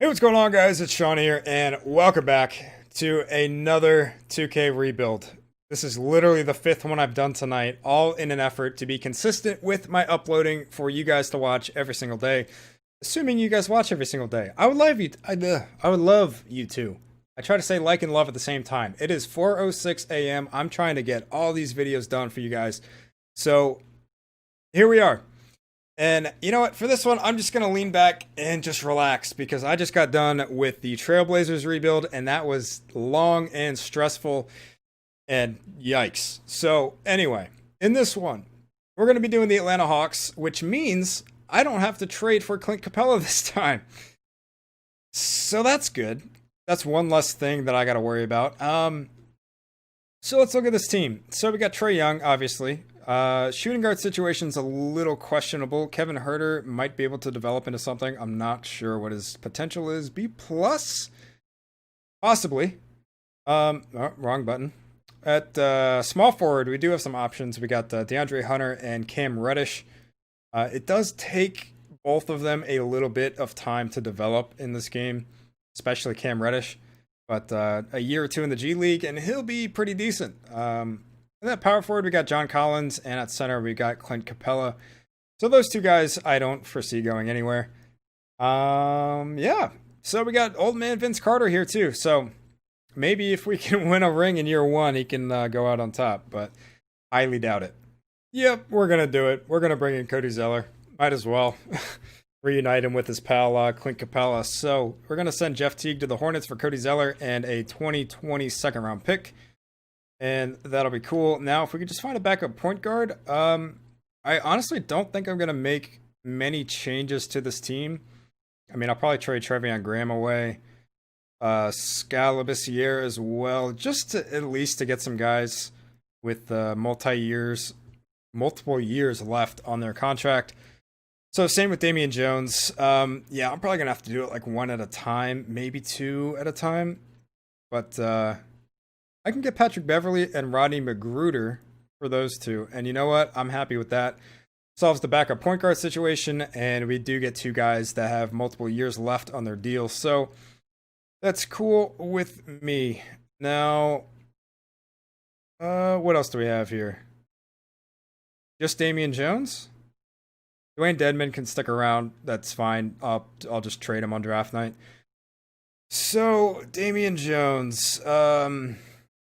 Hey, what's going on, guys? It's Sean here, and welcome back to another 2K rebuild. This is literally the fifth one I've done tonight, all in an effort to be consistent with my uploading for you guys to watch every single day. Assuming you guys watch every single day, I would love you. I would love you too. I try to say like and love at the same time. It is 4:06 a.m. I'm trying to get all these videos done for you guys. So here we are. And you know what? For this one, I'm just going to lean back and just relax because I just got done with the Trailblazers rebuild and that was long and stressful and yikes. So anyway, in this one, we're going to be doing the Atlanta Hawks, which means I don't have to trade for Clint Capella this time. So that's good. That's one less thing that I got to worry about. So let's look at this team. So we got Trae Young, obviously. Shooting guard situation's a little questionable. Kevin Huerter might be able to develop into something. I'm not sure what his potential is. B+? Possibly. Oh, wrong button. At small forward, we do have some options. We got DeAndre Hunter and Cam Reddish. It does take both of them a little bit of time to develop in this game, especially Cam Reddish. But a year or two in the G League, and he'll be pretty decent. And at power forward, we got John Collins, and at center, we got Clint Capella. So those two guys, I don't foresee going anywhere. Yeah. So we got old man Vince Carter here too. So maybe if we can win a ring in year one, he can go out on top. But highly doubt it. Yep, we're gonna do it. We're gonna bring in Cody Zeller. Might as well reunite him with his pal Clint Capella. So we're gonna send Jeff Teague to the Hornets for Cody Zeller and a 2020 second round pick. And that'll be cool. Now, if we could just find a backup point guard, I honestly don't think I'm going to make many changes to this team. I mean, I'll probably trade Trevion Graham away, Scalabissiere as well, just to, at least to get some guys with multiple years left on their contract. So same with Damian Jones. Yeah, I'm probably going to have to do it like one at a time, maybe two at a time. But I can get Patrick Beverly and Rodney McGruder for those two. And you know what? I'm happy with that. Solves the backup point guard situation. And we do get two guys that have multiple years left on their deal. So that's cool with me. Now, what else do we have here? Just Damian Jones? Dwayne Dedmon can stick around. That's fine. I'll just trade him on draft night. So, Damian Jones.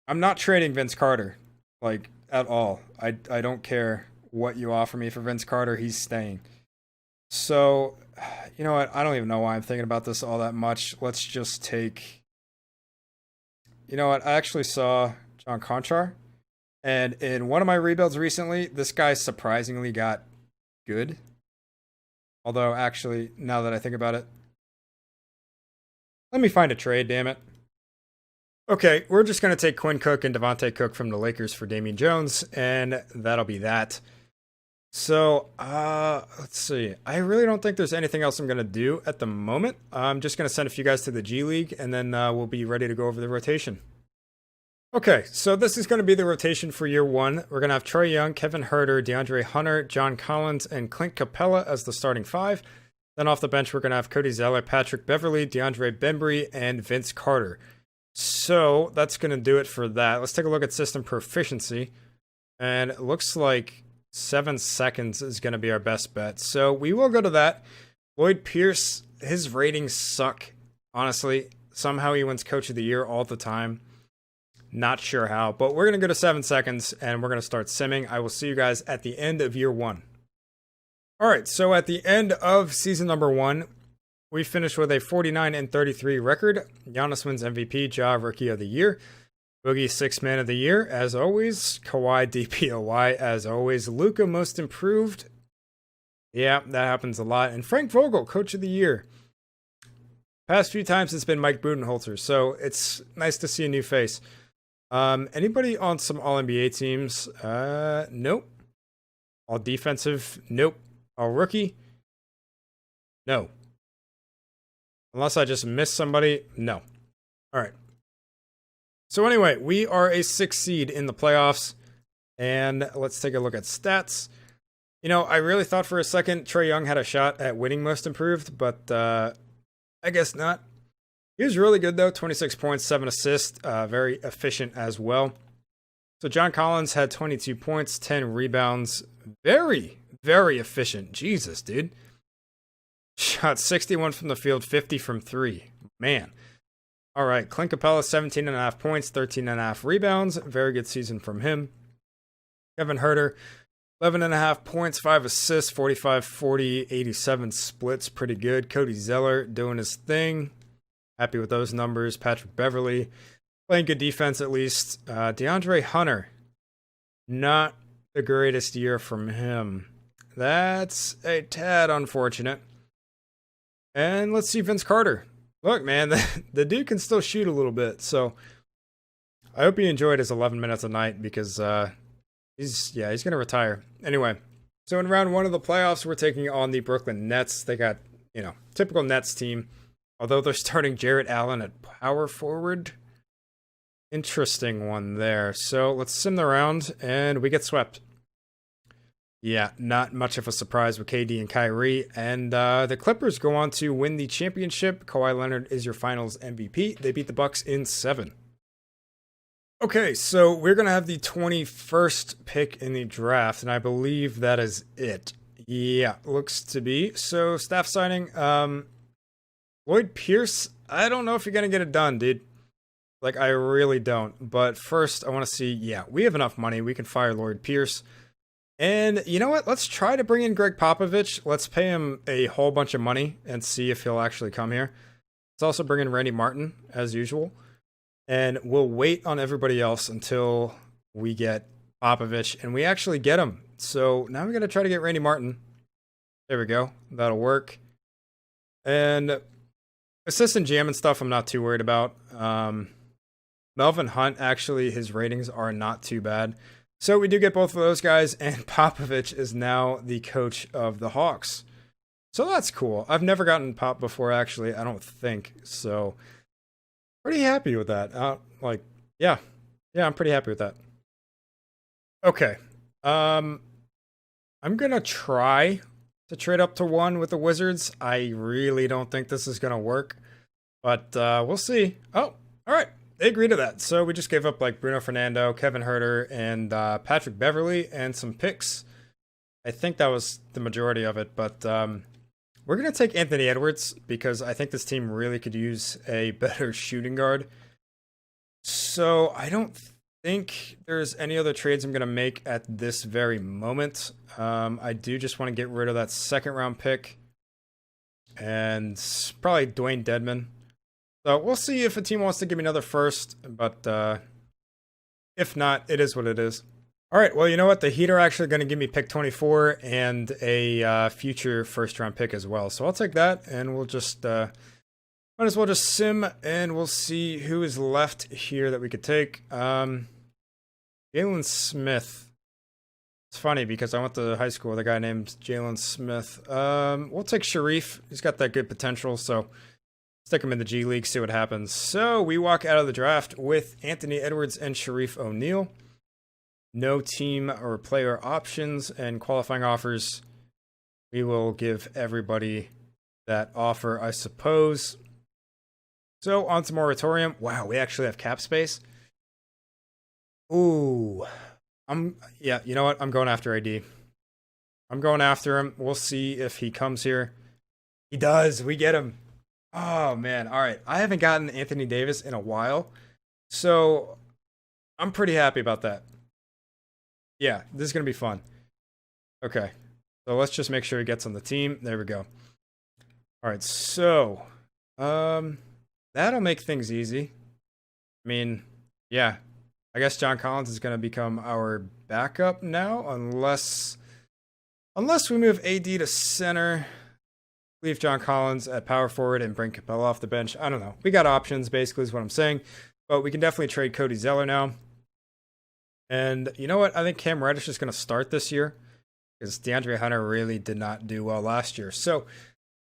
I'm not trading Vince Carter, like, at all. I don't care what you offer me for Vince Carter. He's staying. So, you know what? I don't even know why I'm thinking about this all that much. Let's just take... You know what? I actually saw John Conchar. And in one of my rebuilds recently, this guy surprisingly got good. Although, actually, now that I think about it, let me find a trade, damn it. Okay, we're just going to take Quinn Cook and Devontae Cook from the Lakers for Damian Jones, and that'll be that. So, let's see. I really don't think there's anything else I'm going to do at the moment. I'm just going to send a few guys to the G League, and then we'll be ready to go over the rotation. Okay, so this is going to be the rotation for year one. We're going to have Trae Young, Kevin Huerter, DeAndre Hunter, John Collins, and Clint Capella as the starting five. Then off the bench, we're going to have Cody Zeller, Patrick Beverly, DeAndre Bembry, and Vince Carter. So that's going to do it for that. Let's take a look at system proficiency. And it looks like 7 seconds is going to be our best bet. So we will go to that. Lloyd Pierce, his ratings suck. Honestly, somehow he wins Coach of the Year all the time. Not sure how, but we're going to go to 7 seconds and we're going to start simming. I will see you guys at the end of year one. All right, so at the end of season number one, we finished with a 49-33 record. Giannis wins MVP, Ja Rookie of the Year. Boogie Sixth Man of the Year, as always. Kawhi DPOY, as always. Luka Most Improved. Yeah, that happens a lot. And Frank Vogel, Coach of the Year. Past few times it's been Mike Budenholzer, so it's nice to see a new face. Anybody on some All-NBA teams? Nope. All defensive? Nope. All rookie? No. Unless I just missed somebody, no. All right. So anyway, we are a 6 seed in the playoffs. And let's take a look at stats. You know, I really thought for a second Trae Young had a shot at winning Most Improved, but I guess not. He was really good though, 26 points, 7 assists, very efficient as well. So John Collins had 22 points, 10 rebounds, very, very efficient. Jesus, dude. Shot 61 from the field, 50 from 3. Man. All right, Clint Capella, 17.5 points, 13.5 rebounds. Very good season from him. Kevin Huerter, 11.5 points, 5 assists, 45, 40, 87 splits. Pretty good. Cody Zeller doing his thing. Happy with those numbers. Patrick Beverly, playing good defense at least. DeAndre Hunter, not the greatest year from him. That's a tad unfortunate. And let's see Vince Carter. Look, man, the dude can still shoot a little bit. So I hope he enjoyed his 11 minutes a night because he's going to retire. Anyway, so in round 1 of the playoffs, we're taking on the Brooklyn Nets. They got, typical Nets team. Although they're starting Jarrett Allen at power forward. Interesting one there. So let's sim the round, and we get swept. Yeah, not much of a surprise with KD and Kyrie. And the Clippers go on to win the championship. Kawhi Leonard is your finals MVP. They beat the Bucks in 7. Okay, so we're going to have the 21st pick in the draft, and I believe that is it. Yeah, looks to be. So staff signing, Lloyd Pierce, I don't know if you're going to get it done, dude. Like, I really don't. But first, I want to see, yeah, we have enough money. We can fire Lloyd Pierce. And you know what? Let's try to bring in Greg Popovich. Let's pay him a whole bunch of money and see if he'll actually come here. Let's also bring in Randy Martin, as usual. And we'll wait on everybody else until we get Popovich. And we actually get him. So now we got to try to get Randy Martin. There we go. That'll work. And assistant GM and stuff, I'm not too worried about. Melvin Hunt, actually, his ratings are not too bad. So we do get both of those guys, and Popovich is now the coach of the Hawks. So that's cool. I've never gotten Pop before, actually, I don't think. So pretty happy with that. Yeah, I'm pretty happy with that. Okay. I'm going to try to trade up to 1 with the Wizards. I really don't think this is going to work, but we'll see. Oh, all right. They agree to that. So we just gave up like Bruno Fernando, Kevin Huerter, and Patrick Beverly, and some picks. I think that was the majority of it, but we're going to take Anthony Edwards because I think this team really could use a better shooting guard. So I don't think there's any other trades I'm going to make at this very moment. I do just want to get rid of that 2nd round pick and probably Dwayne Dedman. So we'll see if a team wants to give me another 1st, but if not, it is what it is. All right, well, you know what? The Heat are actually going to give me pick 24 and a future 1st round pick as well. So I'll take that, and we'll just might as well just sim, and we'll see who is left here that we could take. Jalen Smith. It's funny because I went to high school with a guy named Jalen Smith. We'll take Sharif. He's got that good potential, so stick him in the G League, see what happens. So we walk out of the draft with Anthony Edwards and Sharif O'Neal. No team or player options and qualifying offers. We will give everybody that offer, I suppose. So on to moratorium. Wow, we actually have cap space. Ooh. Yeah, you know what? I'm going after AD. I'm going after him. We'll see if he comes here. He does. We get him. Oh, man. All right. I haven't gotten Anthony Davis in a while, so I'm pretty happy about that. Yeah, this is going to be fun. Okay. So let's just make sure he gets on the team. There we go. All right. So that'll make things easy. I mean, yeah. I guess John Collins is going to become our backup now, unless we move AD to center. Leave John Collins at power forward and bring Capella off the bench. I don't know. We got options, basically, is what I'm saying. But we can definitely trade Cody Zeller now. And you know what? I think Cam Reddish is going to start this year because DeAndre Hunter really did not do well last year. So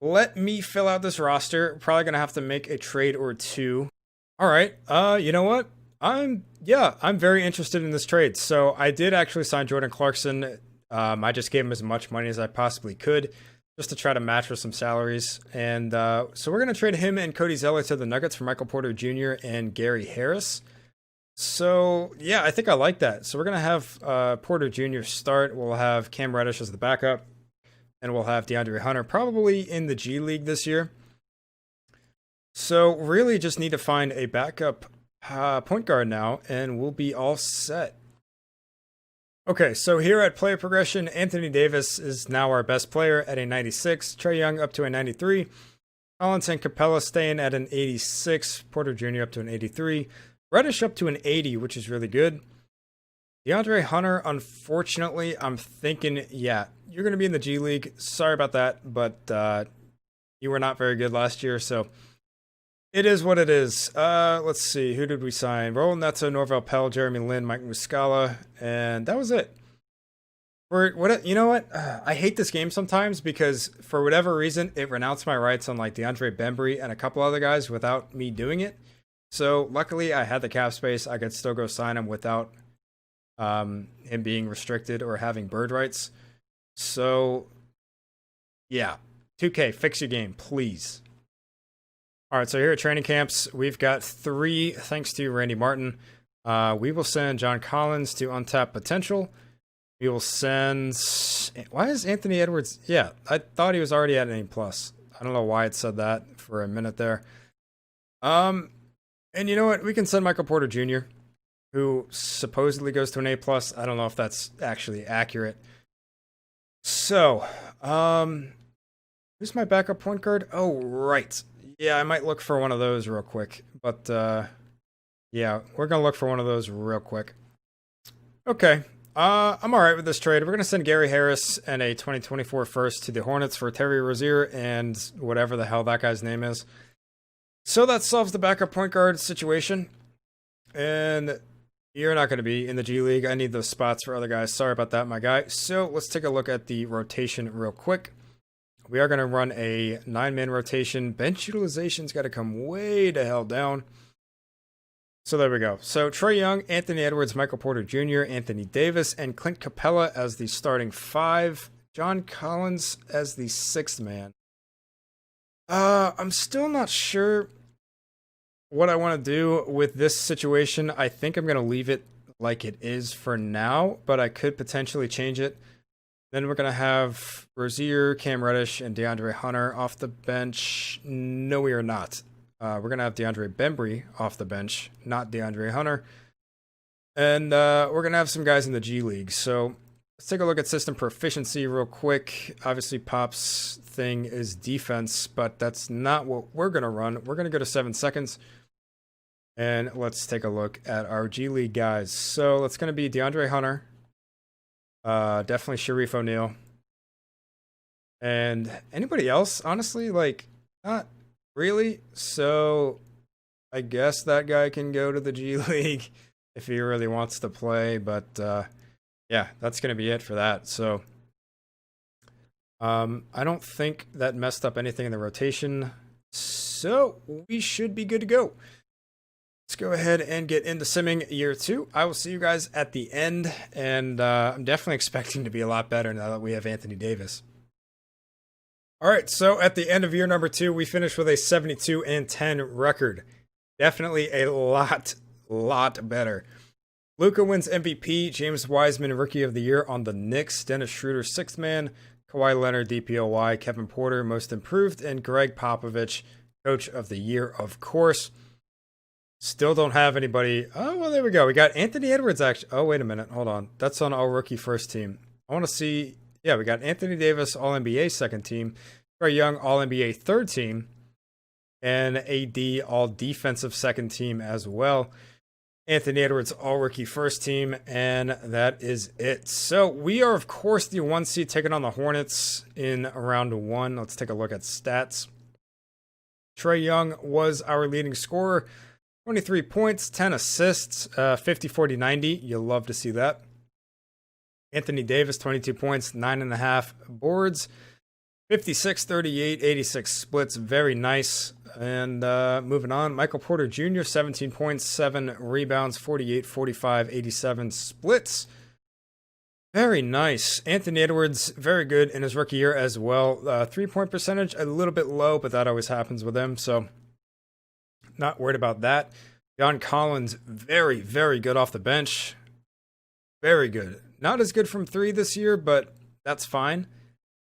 let me fill out this roster. Probably going to have to make a trade or 2. All right. You know what? I'm very interested in this trade. So I did actually sign Jordan Clarkson. I just gave him as much money as I possibly could. just to try to match with some salaries. And so we're going to trade him and Cody Zeller to the Nuggets for Michael Porter Jr. and Gary Harris. So, yeah, I think I like that. So we're going to have Porter Jr. start. We'll have Cam Reddish as the backup. And we'll have DeAndre Hunter probably in the G League this year. So really just need to find a backup point guard now, and we'll be all set. Okay, so here at Player Progression, Anthony Davis is now our best player at a 96. Trae Young up to a 93. Collins and Capella staying at an 86. Porter Jr. up to an 83. Reddish up to an 80, which is really good. DeAndre Hunter, unfortunately, I'm thinking, yeah, you're going to be in the G League. Sorry about that, but you were not very good last year, so it is what it is. Let's see, who did we sign? Roland Neto, Norvel Pell, Jeremy Lin, Mike Muscala, and that was it. You know what? I hate this game sometimes because for whatever reason, it renounced my rights on like DeAndre Bembry and a couple other guys without me doing it. So luckily, I had the cap space. I could still go sign him without him being restricted or having bird rights. So yeah, 2K, fix your game, please. All right, so here at training camps, we've got 3, thanks to Randy Martin. We will send John Collins to Untapped Potential. We will send... Why is Anthony Edwards... Yeah, I thought he was already at an A+. I don't know why it said that for a minute there. And you know what? We can send Michael Porter Jr., who supposedly goes to an A+. I don't know if that's actually accurate. So, who's my backup point guard? Oh, right. Yeah, I might look for one of those real quick. But, yeah, we're going to look for one of those real quick. Okay, I'm all right with this trade. We're going to send Gary Harris and a 2024 first to the Hornets for Terry Rozier and whatever the hell that guy's name is. So that solves the backup point guard situation. And you're not going to be in the G League. I need those spots for other guys. Sorry about that, my guy. So let's take a look at the rotation real quick. We are going to run a 9-man rotation. Bench utilization's got to come way the hell down. So there we go. So Trae Young, Anthony Edwards, Michael Porter Jr., Anthony Davis, and Clint Capella as the starting 5. John Collins as the 6th man. I'm still not sure what I want to do with this situation. I think I'm going to leave it like it is for now, but I could potentially change it. Then we're going to have Rozier, Cam Reddish, and DeAndre Hunter off the bench. No, we are not. We're going to have DeAndre Bembry off the bench, not DeAndre Hunter. And we're going to have some guys in the G League. So let's take a look at system proficiency real quick. Obviously, Pop's thing is defense, but that's not what we're going to run. We're going to go to 7 seconds. And let's take a look at our G League guys. So it's going to be DeAndre Hunter. Definitely Sharif O'Neal. And anybody else, honestly, like, not really. So I guess that guy can go to the G League if he really wants to play. But yeah, that's going to be it for that. So I don't think that messed up anything in the rotation. So we should be good to go. Let's go ahead and get into simming year 2. I will see you guys at the end, and I'm definitely expecting to be a lot better now that we have Anthony Davis. All right, so at the end of year number 2, we finished with a 72-10 record. Definitely a lot better. Luka wins MVP, James Wiseman Rookie of the Year on the Knicks, Dennis Schroeder 6th man, Kawhi Leonard DPOY, Kevin Porter Most Improved, and Greg Popovich Coach of the Year, of course. Still don't have anybody. Oh, well, there we go. We got Anthony Edwards, actually. Oh, wait a minute. Hold on. That's on our rookie first team. I want to see. Yeah, we got Anthony Davis, All-NBA second team. Trae Young, All-NBA third team. And AD, All-Defensive second team as well. Anthony Edwards, All-Rookie first team. And that is it. So we are, of course, the 1 seed taking on the Hornets in round 1. Let's take a look at stats. Trae Young was our leading scorer. 23 points, 10 assists, 50, 40, 90. You'll love to see that. Anthony Davis, 22 points, 9.5 boards, 56, 38, 86 splits. Very nice. And moving on, Michael Porter Jr., 17 points, 7 rebounds, 48, 45, 87 splits. Very nice. Anthony Edwards, very good in his rookie year as well. 3-point percentage, a little bit low, but that always happens with him, so not worried about that. John Collins, very, very good off the bench. Very good. Not as good from 3 this year, but that's fine.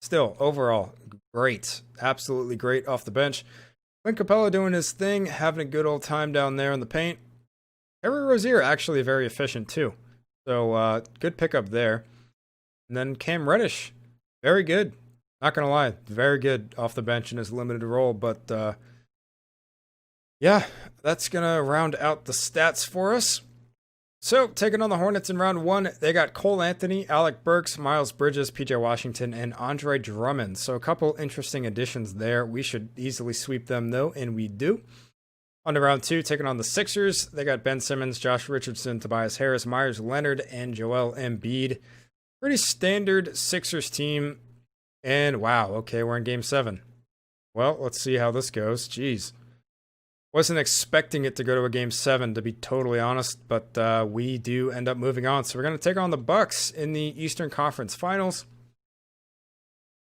Still, overall, great. Absolutely great off the bench. Clint Capella doing his thing, having a good old time down there in the paint. Terry Rozier actually very efficient too. So good pickup there. And then Cam Reddish, very good. Not going to lie, very good off the bench in his limited role. But yeah, that's going to round out the stats for us. So, taking on the Hornets in round 1, they got Cole Anthony, Alec Burks, Miles Bridges, PJ Washington, and Andre Drummond. So, a couple interesting additions there. We should easily sweep them, though, and we do. On to round 2, taking on the Sixers, they got Ben Simmons, Josh Richardson, Tobias Harris, Myers Leonard, and Joel Embiid. Pretty standard Sixers team. And wow, okay, we're in Game 7. Well, let's see how this goes. Jeez. Wasn't expecting it to go to a Game 7, to be totally honest, but we do end up moving on. So we're going to take on the Bucks in the Eastern Conference Finals.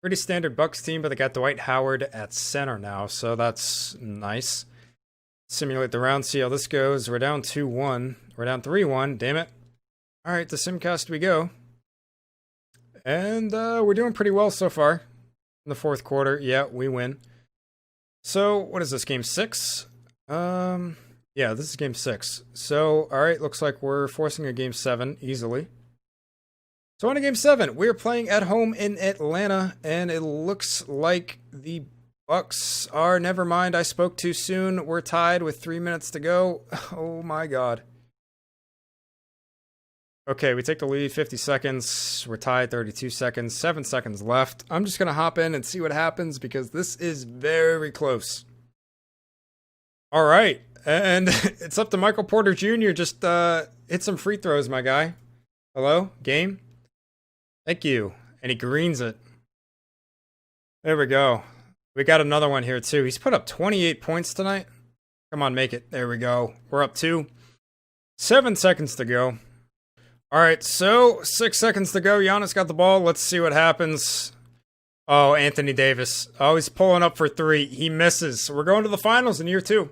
Pretty standard Bucks team, but they got Dwight Howard at center now, so that's nice. Simulate the round, see how this goes. We're down 2-1. We're down 3-1, damn it. All right, to Simcast we go. And we're doing pretty well so far. In the fourth quarter, yeah, we win. So, what is this, Game 6? Yeah, this is Game 6. So, alright, looks like we're forcing a Game 7 easily. So on to Game 7, we're playing at home in Atlanta, and it looks like the Bucks are, never mind, I spoke too soon. We're tied with 3 minutes to go. Oh my god. Okay, we take the lead, 50 seconds. We're tied, 32 seconds, 7 seconds left. I'm just going to hop in and see what happens because this is very close. All right, and it's up to Michael Porter Jr. Just hit some free throws, my guy. Hello, game? Thank you. And he greens it. There we go. We got another one here, too. He's put up 28 points tonight. Come on, make it. There we go. We're up 2. 7 seconds to go. All right, so 6 seconds to go. Giannis got the ball. Let's see what happens. Oh, Anthony Davis. Oh, he's pulling up for 3. He misses. We're going to the finals in year 2.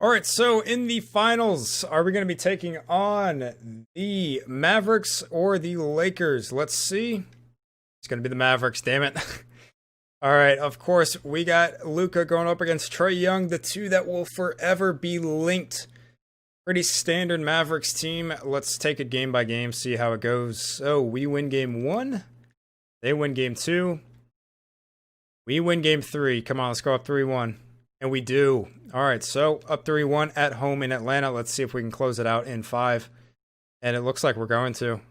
All right, so in the finals, are we going to be taking on the Mavericks or the Lakers? Let's see. It's going to be the Mavericks, damn it. All right, of course, we got Luka going up against Trae Young, the two that will forever be linked. Pretty standard Mavericks team. Let's take it game by game, see how it goes. So we win Game 1. They win Game 2. We win Game 3. Come on, let's go up 3-1. And we do. All right, so up 3-1 at home in Atlanta. Let's see if we can close it out in 5. And it looks like we're going to.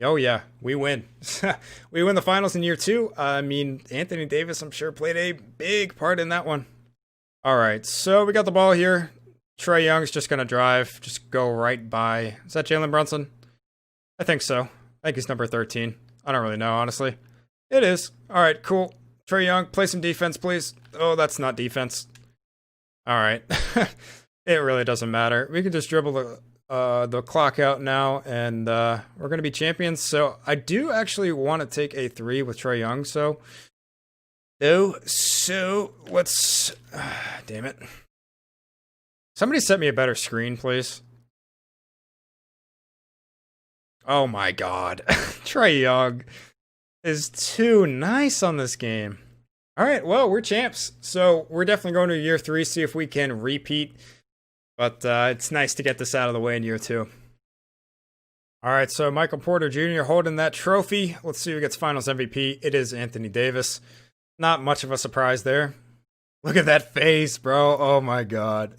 Oh, yeah, we win. We win the finals in year 2. I mean, Anthony Davis, I'm sure, played a big part in that one. All right, so we got the ball here. Trae Young's just going to drive, just go right by. Is that Jalen Brunson? I think so. I think he's number 13. I don't really know, honestly. It is. All right, cool. Trae Young, play some defense, please. Oh, that's not defense. All right. It really doesn't matter. We can just dribble the clock out now, and we're going to be champions. So I do actually want to take a 3 with Trae Young. So let's... damn it. Somebody set me a better screen, please. Oh my god. Trae Young is too nice on this game. All right, well, we're champs. So we're definitely going to year 3, see if we can repeat. But it's nice to get this out of the way in year 2. All right, so Michael Porter Jr. holding that trophy. Let's see who gets finals MVP. It is Anthony Davis. Not much of a surprise there. Look at that face, bro. Oh my god.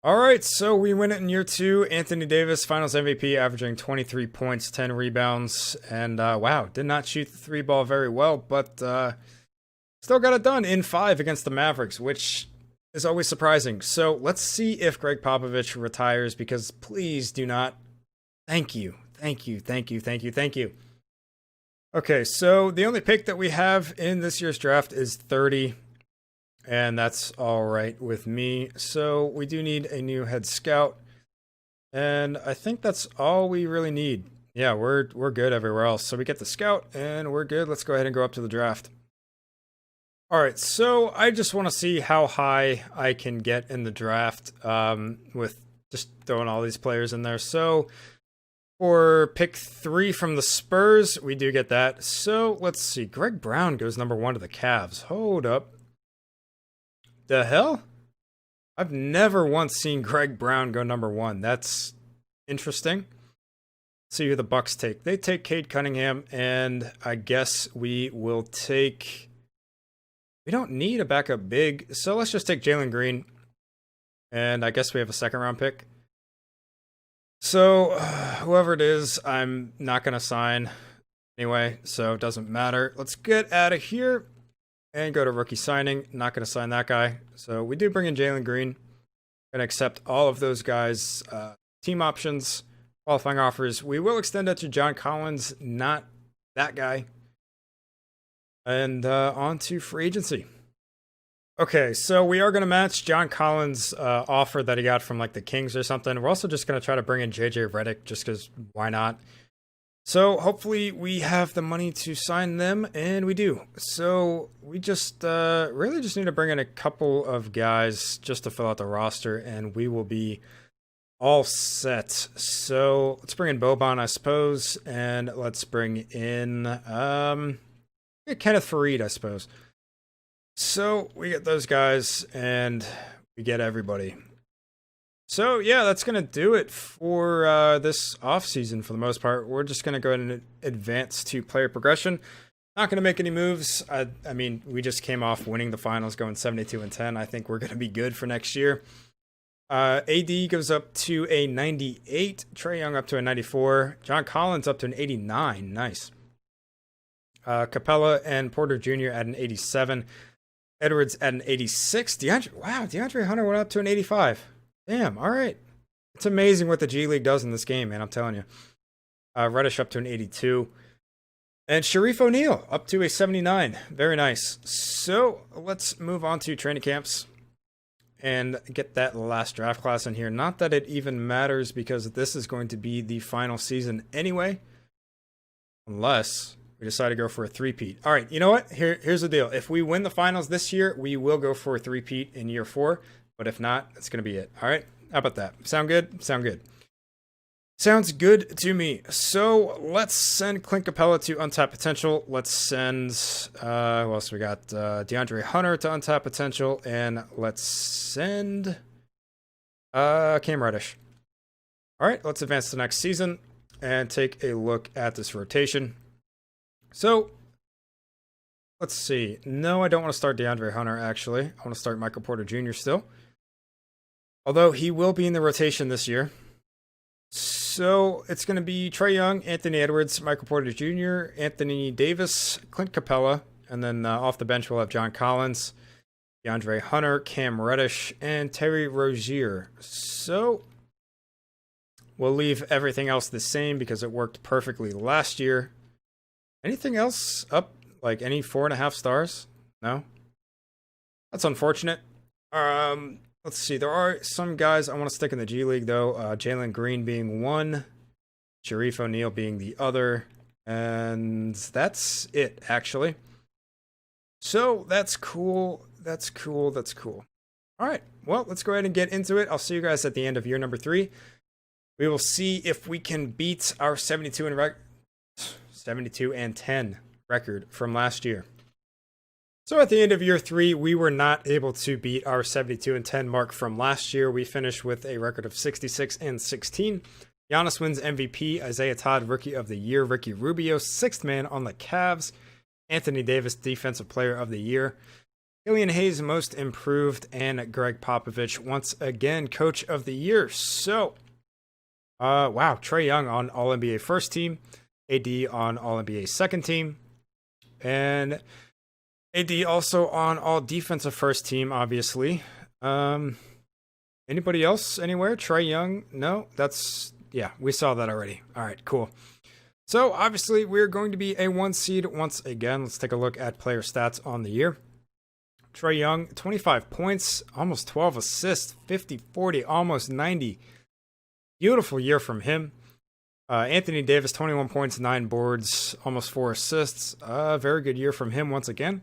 All right, so we win it in year 2. Anthony Davis, finals MVP, averaging 23 points, 10 rebounds. And wow, did not shoot the 3-ball very well, but still got it done in 5 against the Mavericks, which is always surprising. So let's see if Greg Popovich retires, because please do not. Thank you. Thank you. Thank you. Thank you. Thank you. Okay, so the only pick that we have in this year's draft is 30. And that's all right with me. So we do need a new head scout. And I think that's all we really need. Yeah, we're good everywhere else. So we get the scout and we're good. Let's go ahead and go up to the draft. All right, so I just want to see how high I can get in the draft with just throwing all these players in there. So for pick 3 from the Spurs, we do get that. So let's see. Greg Brown goes number 1 to the Cavs. Hold up. The hell? I've never once seen Greg Brown go number 1. That's interesting. See who the Bucks take. They take Cade Cunningham, and I guess we will take... We don't need a backup big, so let's just take Jalen Green. And I guess we have a second round pick. So, whoever it is, I'm not going to sign anyway, so it doesn't matter. Let's get out of here and go to rookie signing. Not going to sign that guy. So, we do bring in Jalen Green. Going to accept all of those guys' team options, qualifying offers. We will extend that to John Collins, not that guy. And on to free agency. Okay, so we are going to match John Collins' offer that he got from like the Kings or something. We're also just going to try to bring in JJ Redick just because why not? So hopefully we have the money to sign them, and we do. So we just really just need to bring in a couple of guys just to fill out the roster, and we will be all set. So let's bring in Boban, I suppose, and let's bring in... Kenneth Fareed, I suppose. So we get those guys and we get everybody. So yeah, that's going to do it for this offseason for the most part. We're just going to go ahead and advance to player progression. Not going to make any moves. I mean, we just came off winning the finals, going 72-10. I think we're going to be good for next year. AD goes up to a 98. Trae Young up to a 94. John Collins up to an 89. Nice. Capella and Porter Jr. at an 87. Edwards at an 86. DeAndre Hunter went up to an 85. Damn, all right. It's amazing what the G League does in this game, man, I'm telling you. Reddish up to an 82. And Sharif O'Neal up to a 79. Very nice. So let's move on to training camps and get that last draft class in here. Not that it even matters because this is going to be the final season anyway. Unless... we decide to go for a three-peat. All right, you know what? Here's the deal. If we win the finals this year, we will go for a three-peat in year 4. But if not, that's going to be it. All right? How about that? Sound good? Sound good. Sounds good to me. So let's send Clint Capella to Untapped Potential. Let's send, who else we got? DeAndre Hunter to Untapped Potential. And let's send Cam Reddish. All right, let's advance to the next season and take a look at this rotation. So, let's see. No, I don't want to start DeAndre Hunter, actually. I want to start Michael Porter Jr. still. Although, he will be in the rotation this year. So, it's going to be Trae Young, Anthony Edwards, Michael Porter Jr., Anthony Davis, Clint Capella, and then off the bench we'll have John Collins, DeAndre Hunter, Cam Reddish, and Terry Rozier. So, we'll leave everything else the same because it worked perfectly last year. Anything else up? Like any 4.5 stars? No? That's unfortunate. Let's see. There are some guys I want to stick in the G League, though. Jalen Green being one. Sharif O'Neal being the other. And that's it, actually. So, that's cool. That's cool. That's cool. All right. Well, let's go ahead and get into it. I'll see you guys at the end of year number 3. We will see if we can beat our 72-10 record from last year. So at the end of year 3, we were not able to beat our 72-10 mark from last year. We finished with a record of 66-16. Giannis wins MVP, Isaiah Todd Rookie of the Year, Ricky Rubio 6th man on the Cavs, Anthony Davis Defensive Player of the Year, Killian Hayes Most Improved, and Greg Popovich once again Coach of the Year. So, wow, Trae Young on All-NBA First Team, AD on All-NBA Second Team, and AD also on All-Defensive First Team, obviously. Anybody else anywhere? Trae Young? No, yeah, we saw that already. All right, cool. So, obviously, we're going to be a 1 seed once again. Let's take a look at player stats on the year. Trae Young, 25 points, almost 12 assists, 50, 40, almost 90. Beautiful year from him. Anthony Davis, 21 points, 9 boards, almost 4 assists. Very good year from him once again.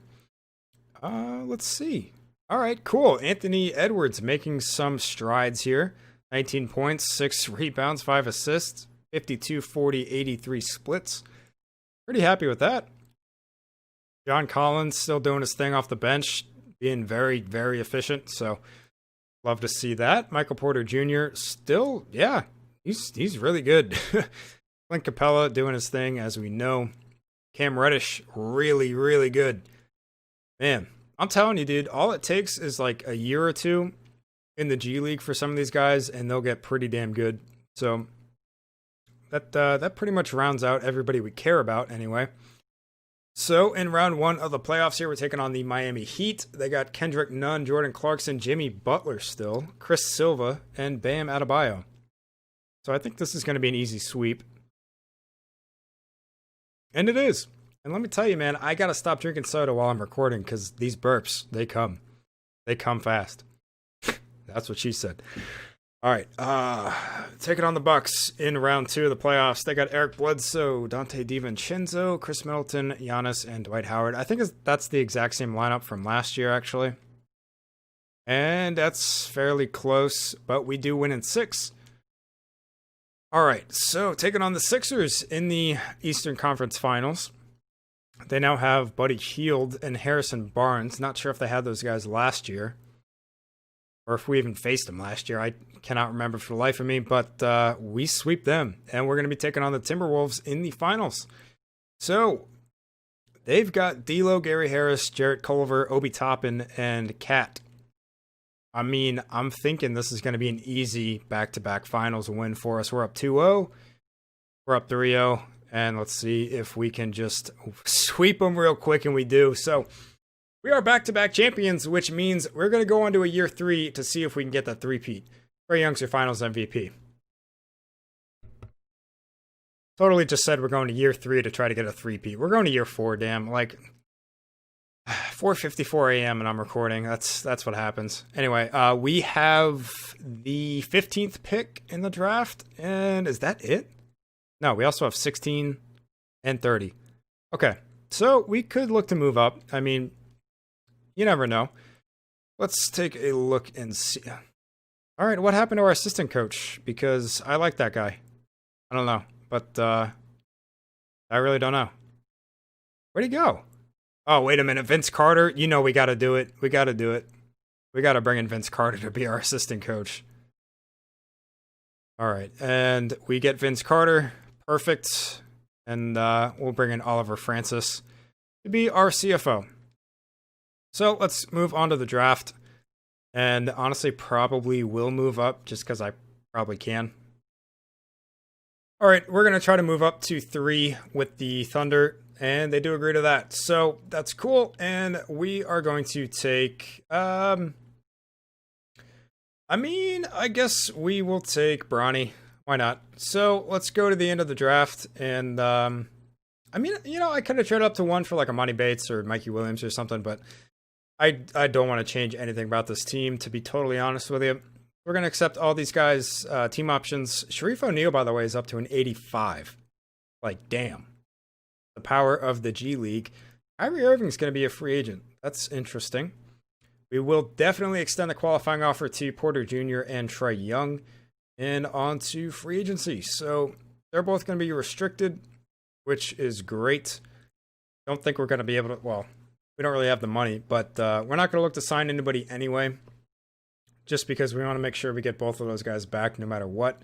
Let's see. All right, cool. Anthony Edwards making some strides here. 19 points, 6 rebounds, 5 assists, 52, 40, 83 splits. Pretty happy with that. John Collins still doing his thing off the bench, being very, very efficient. So love to see that. Michael Porter Jr. still, yeah, he's really good. Clint Capella doing his thing, as we know. Cam Reddish, really, really good. Man, I'm telling you, dude, all it takes is like a year or two in the G League for some of these guys, and they'll get pretty damn good. So that pretty much rounds out everybody we care about anyway. So in round 1 of the playoffs here, we're taking on the Miami Heat. They got Kendrick Nunn, Jordan Clarkson, Jimmy Butler still, Chris Silva, and Bam Adebayo. So I think this is going to be an easy sweep. And it is. And let me tell you, man, I got to stop drinking soda while I'm recording because these burps, they come. They come fast. That's what she said. All right, taking on the Bucks in round 2 of the playoffs. They got Eric Bledsoe, Dante DiVincenzo, Chris Middleton, Giannis, and Dwight Howard. I think that's the exact same lineup from last year, actually. And that's fairly close, but we do win in 6. All right, so taking on the Sixers in the Eastern Conference Finals. They now have Buddy Hield and Harrison Barnes. Not sure if they had those guys last year, or if we even faced them last year. I cannot remember for the life of me, but we sweep them, and we're going to be taking on the Timberwolves in the finals. So they've got D'Lo, Gary Harris, Jarrett Culver, Obi Toppin, and Cat. I mean, I'm thinking this is going to be an easy back-to-back finals win for us. We're up 2-0. We're up 3-0. And let's see if we can just sweep them real quick, and we do. So we are back-to-back champions, which means we're going to go on to a year 3 to see if we can get that three-peat. Trae Young's your finals MVP. Totally just said we're going to year 3 to try to get a three-peat. We're going to year 4, damn. Like, 4:54 a.m. and I'm recording. That's what happens. Anyway, we have the 15th pick in the draft, and is that it? No, we also have 16 and 30. Okay, so we could look to move up. I mean, you never know. Let's take a look and see. All right, what happened to our assistant coach? Because I like that guy. I don't know, but I really don't know. Where'd he go? Oh, wait a minute. Vince Carter. You know we got to do it. We got to do it. We got to bring in Vince Carter to be our assistant coach. All right, and we get Vince Carter. Perfect. And we'll bring in Oliver Francis to be our CFO. So let's move on to the draft. And honestly, probably will move up just because I probably can. All right, we're going to try to move up to 3 with the Thunder. And they do agree to that. So that's cool. And we are going to take... I guess we will take Bronny. Why not? So let's go to the end of the draft. And, I could have traded up to 1 for like Amani Bates or Mikey Williams or something. But I don't want to change anything about this team, to be totally honest with you. We're going to accept all these guys' team options. Sharif O'Neal, by the way, is up to an 85. Like, damn. The power of the G League. Kyrie Irving's going to be a free agent. That's interesting. We will definitely extend the qualifying offer to Porter Jr. and Trae Young and on to free agency. So they're both going to be restricted, which is great. Don't think we're going to be able to, well, we don't really have the money, but we're not going to look to sign anybody anyway, just because we want to make sure we get both of those guys back no matter what.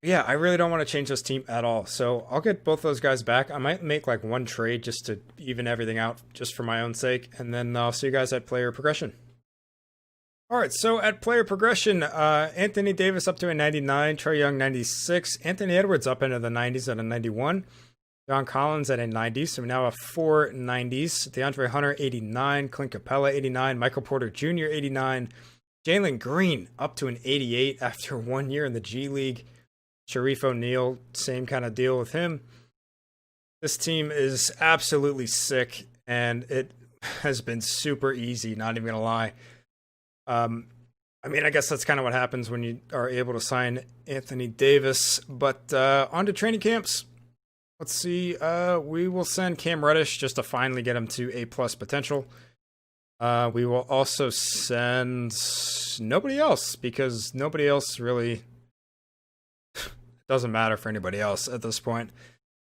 Yeah, I really don't want to change this team at all. So I'll get both those guys back. I might make like 1 trade just to even everything out, just for my own sake. And then I'll see you guys at player progression. All right, so at player progression, Anthony Davis up to a 99, Trae Young 96, Anthony Edwards up into the 90s at a 91, John Collins at a 90, so we now have 4 90s, DeAndre Hunter 89, Clint Capella 89, Michael Porter Jr. 89, Jalen Green up to an 88 after 1 year in the G League. Sharif O'Neal, same kind of deal with him. This team is absolutely sick, and it has been super easy, not even going to lie. I mean, I guess that's kind of what happens when you are able to sign Anthony Davis. But on to training camps. Let's see. We will send Cam Reddish just to finally get him to A+ potential. We will also send nobody else because nobody else really doesn't matter for anybody else at this point.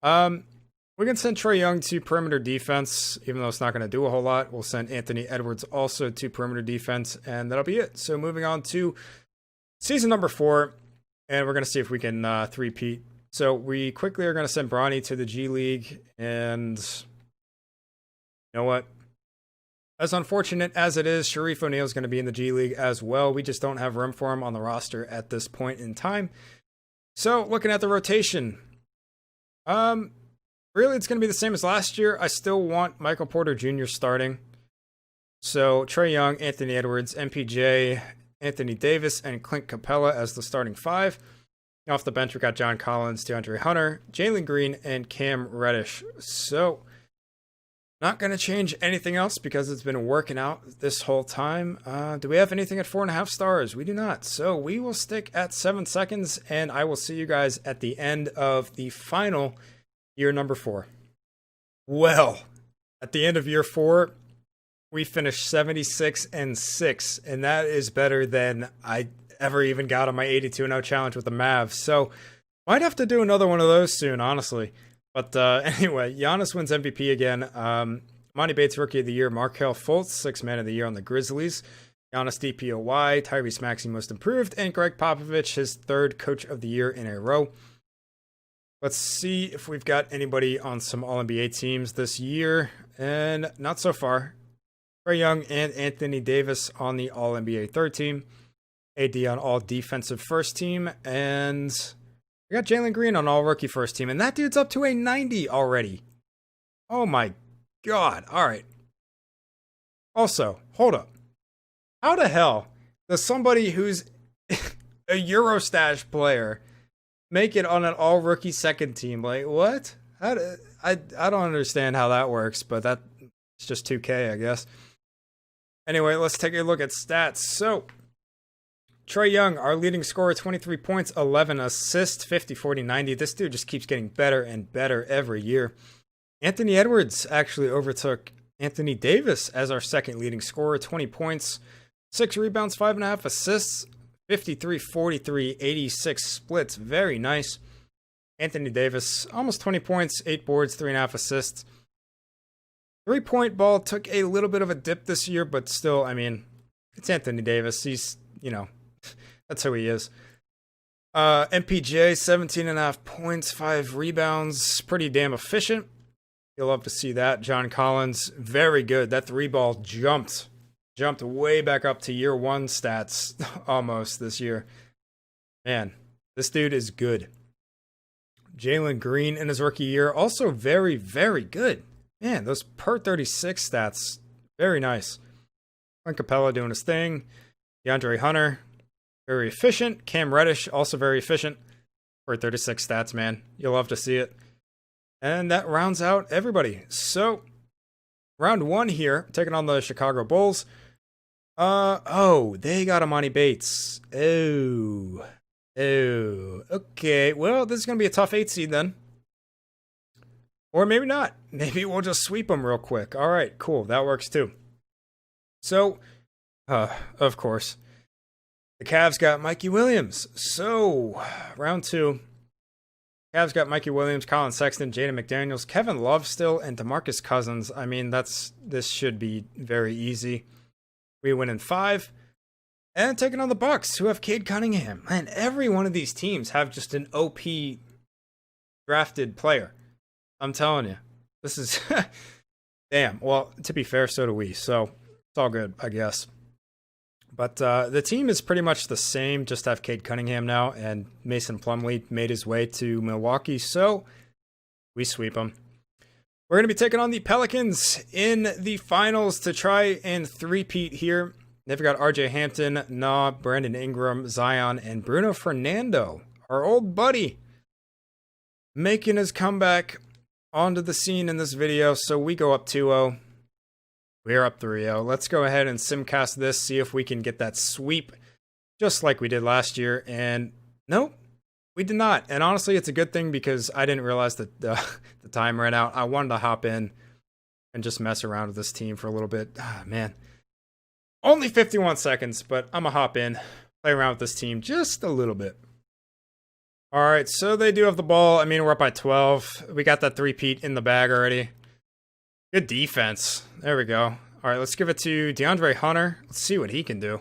We can send Trae Young to perimeter defense, even though it's not going to do a whole lot. We'll send Anthony Edwards also to perimeter defense, and that'll be it. So moving on to season number 4, and we're going to see if we can three-peat. So we quickly are going to send Bronny to the G League, and you know what? As unfortunate as it is, Sharif O'Neal is going to be in the G League as well. We just don't have room for him on the roster at this point in time. So looking at the rotation, really, it's going to be the same as last year. I still want Michael Porter Jr. starting. So Trae Young, Anthony Edwards, MPJ, Anthony Davis, and Clint Capella as the starting 5. Off the bench, we got John Collins, DeAndre Hunter, Jalen Green, and Cam Reddish. So not going to change anything else because it's been working out this whole time. Do we have anything at 4.5 stars? We do not. So we will stick at 7 seconds, and I will see you guys at the end of the final year number 4. Well, at the end of year 4, we finished 76-6, and that is better than I ever even got on my 82-0 challenge with the Mavs. So might have to do another one of those soon, honestly. But anyway, Giannis wins MVP again. Monty Bates Rookie of the Year, Markelle Fultz, 6th Man of the Year on the Grizzlies. Giannis DPOY, Tyrese Maxey Most Improved, and Greg Popovich, his 3rd Coach of the Year in a row. Let's see if we've got anybody on some All-NBA teams this year, and not so far. Trae Young and Anthony Davis on the All-NBA 3rd team, AD on All-Defensive 1st team, and we got Jalen Green on All-Rookie 1st team, and that dude's up to a 90 already. Oh my god. All right. Also, hold up. How the hell does somebody who's a Eurostash player make it on an all-rookie 2nd team? Like, what? I don't understand how that works, but that's just 2K, I guess. Anyway, let's take a look at stats. So, Trae Young, our leading scorer, 23 points, 11 assists, 50, 40, 90. This dude just keeps getting better and better every year. Anthony Edwards actually overtook Anthony Davis as our 2nd leading scorer, 20 points, 6 rebounds, 5.5 assists, 53, 43, 86 splits. Very nice. Anthony Davis, almost 20 points, 8 boards, 3.5 assists. 3-point ball took a little bit of a dip this year, but still, I mean, it's Anthony Davis. He's, you know, that's who he is. MPJ, 17.5 points, 5 rebounds. Pretty damn efficient. You'll love to see that. John Collins, very good. That 3-ball jumped way back up to year 1 stats almost this year. Man, this dude is good. Jalen Green in his rookie year, also very, very good. Man, those per 36 stats, very nice. Clint Capella doing his thing. DeAndre Hunter, very efficient. Cam Reddish, also very efficient. Per 36 stats, man. You'll love to see it. And that rounds out everybody. So, round 1 here, taking on the Chicago Bulls. They got Amani Bates. Oh, okay. Well, this is going to be a tough 8 seed then. Or maybe not. Maybe we'll just sweep them real quick. All right, cool. That works too. So, of course, the Cavs got Mikey Williams. So, round 2. Cavs got Mikey Williams, Colin Sexton, Jaden McDaniels, Kevin Love still, and DeMarcus Cousins. I mean, this should be very easy. We win in 5. And taking on the Bucks, who have Cade Cunningham. Man, every one of these teams have just an OP drafted player. I'm telling you. This is... Damn. Well, to be fair, so do we. So, it's all good, I guess. But the team is pretty much the same, just have Cade Cunningham now, and Mason Plumlee made his way to Milwaukee, so we sweep them. We're going to be taking on the Pelicans in the finals to try and three-peat here. They've got RJ Hampton, Brandon Ingram, Zion, and Bruno Fernando, our old buddy, making his comeback onto the scene in this video. So we go up 2-0. We're up 3-0. Let's go ahead and simcast this, see if we can get that sweep just like we did last year. And nope, we did not. And honestly, it's a good thing because I didn't realize that the time ran out. I wanted to hop in and just mess around with this team for a little bit. Ah, man. Only 51 seconds, but I'm going to hop in, play around with this team just a little bit. All right, so they do have the ball. I mean, we're up by 12. We got that three-peat in the bag already. Good defense. There we go. All right, let's give it to DeAndre Hunter. Let's see what he can do.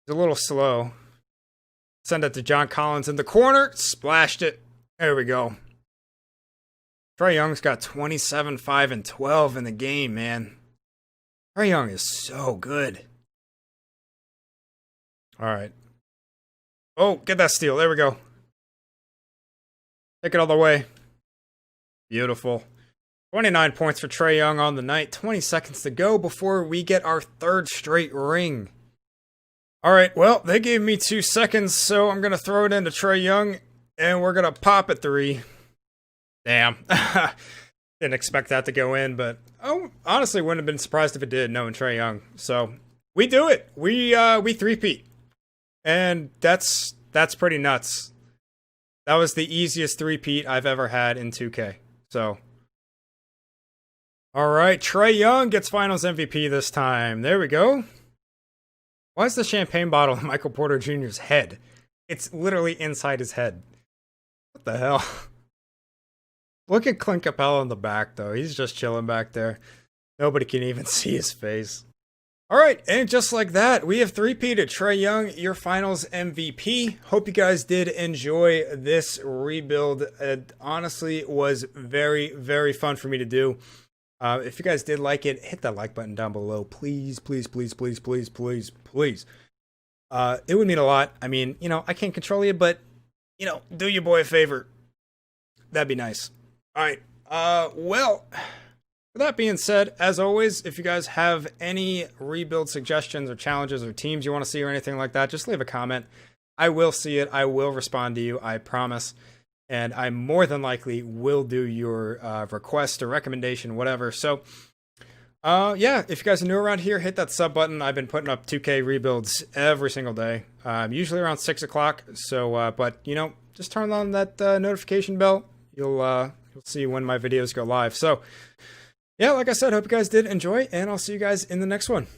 He's a little slow. Send it to John Collins in the corner. Splashed it. There we go. Trae Young's got 27, 5, and 12 in the game, man. Trae Young is so good. All right. Oh, get that steal. There we go. Take it all the way. Beautiful. 29 points for Trae Young on the night. 20 seconds to go before we get our third straight ring. All right, well, they gave me 2 seconds, so I'm going to throw it into Trae Young, and we're going to pop a three. Damn. Didn't expect that to go in, but honestly wouldn't have been surprised if it did, knowing Trae Young. So we do it. We three-peat. And that's pretty nuts. That was the easiest three-peat I've ever had in 2K. So, all right, Trae Young gets Finals MVP this time. There we go. Why is the champagne bottle in Michael Porter Jr.'s head? It's literally inside his head. What the hell? Look at Clint Capella in the back, though. He's just chilling back there. Nobody can even see his face. All right, and just like that, we have three-peated. Trae Young, your Finals MVP. Hope you guys did enjoy this rebuild. It honestly was very, very fun for me to do. If you guys did like it, hit that like button down below. Please, please, please, please, please, please, please. It would mean a lot. I mean, I can't control you, but, do your boy a favor. That'd be nice. All right. Well, with that being said, as always, if you guys have any rebuild suggestions or challenges or teams you want to see or anything like that, just leave a comment. I will see it. I will respond to you. I promise. And I more than likely will do your request or recommendation, whatever. So, yeah, if you guys are new around here, hit that sub button. I've been putting up 2K rebuilds every single day, usually around 6 o'clock. So, but, just turn on that notification bell. You'll see when my videos go live. So, yeah, like I said, hope you guys did enjoy, and I'll see you guys in the next one.